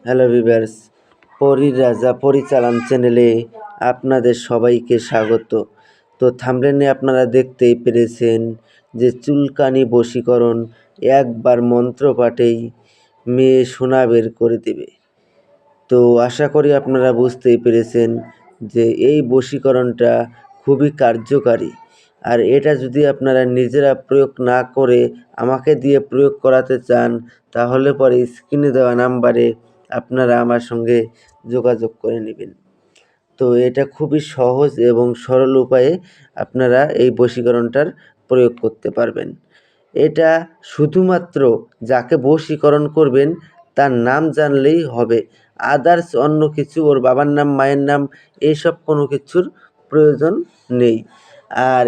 Hello viewers, পরীর রাজা পরিচালন চ্যানেলে আপনাদের সবাইকে স্বাগত। তো থাম্বনেলে আপনারা দেখতেই পেরেছেন যে চুলকানি বশীকরণ একবার মন্ত্র পাঠেই মেয়ে সোনা বের করে দেবে। তো আশা করি আপনারা বুঝতেই পেরেছেন যে এই বশীকরণটা খুবই কার্যকারী। আর এটা যদি আপনারা নিজেরা প্রয়োগ না করে আমাকে দিয়ে প্রয়োগ করাতে চান, তাহলে পরে স্ক্রিনে দেওয়া নাম্বারে আপনারা আমার সঙ্গে যোগাযোগ করে নেবেন। তো এটা খুবই সহজ এবং সরল উপায়ে আপনারা এই বশীকরণটার প্রয়োগ করতে পারবেন। এটা শুধুমাত্র যাকে বশীকরণ করবেন তার নাম জানলেই হবে। আদার্স অন্য কিছু, ওর বাবার নাম, মায়ের নাম, এইসব কোনো কিছুর প্রয়োজন নেই। আর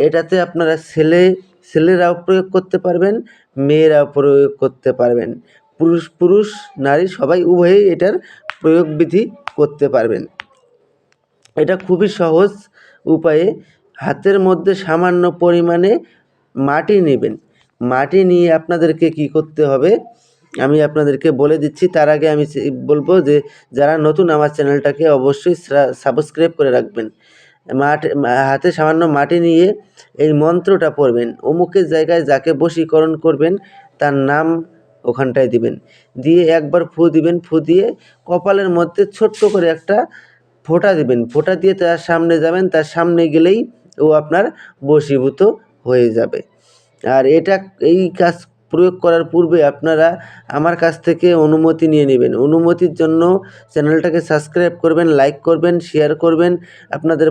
এটাতে আপনারা ছেলেরাও প্রয়োগ করতে পারবেন, মেয়েরাও প্রয়োগ করতে পারবেন। পুরুষ নারী সবাই উভয়েই এটার প্রয়োগবিধি করতে পারবেন। এটা খুবই সহজ উপায়ে হাতের মধ্যে সামান্য পরিমাণে মাটি নেবেন। মাটি নিয়ে আপনাদেরকে কী করতে হবে আমি আপনাদেরকে বলে দিচ্ছি। তার আগে আমি বলবো যে যারা নতুন আমার চ্যানেলটাকে অবশ্যই সাবস্ক্রাইব করে রাখবেন। হাতে সামান্য মাটি নিয়ে এই মন্ত্রটা পড়বেন। অমুকের জায়গায় যাকে বশীকরণ করবেন তার নাম ওখানটায় দিবেন, দিয়ে একবার ফু দিবেন। ফু দিয়ে কপালের মধ্যে ছোট্ট করে একটা ফোঁটা দিবেন। ফোঁটা দিয়ে তার সামনে যাবেন, তার সামনে গেলেই ও আপনার বশীভূত হয়ে যাবে। আর এই কাজ প্রয়োগ করার পূর্বে আপনারা আমার কাছ থেকে অনুমতি নিয়ে নেবেন। অনুমতির জন্য চ্যানেলটাকে সাবস্ক্রাইব করবেন, লাইক করবেন, শেয়ার করবেন আপনাদের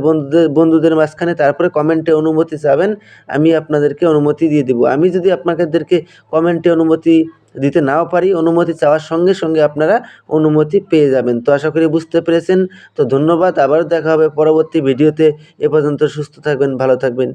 বন্ধুদের মাঝখানে। তারপরে কমেন্টে অনুমতি চাবেন, আমি আপনাদেরকে অনুমতি দিয়ে দেবো। আমি যদি আপনাদেরকে কমেন্টে অনুমতি দিতে নাও পারি, অনুমতি চাওয়ার সঙ্গে সঙ্গে আপনারা অনুমতি পেয়ে যাবেন। তো আশা করি বুঝতে পেরেছেন। তো ধন্যবাদ, আবারও দেখা হবে পরবর্তী ভিডিওতে। এ পর্যন্ত সুস্থ থাকবেন, ভালো থাকবেন।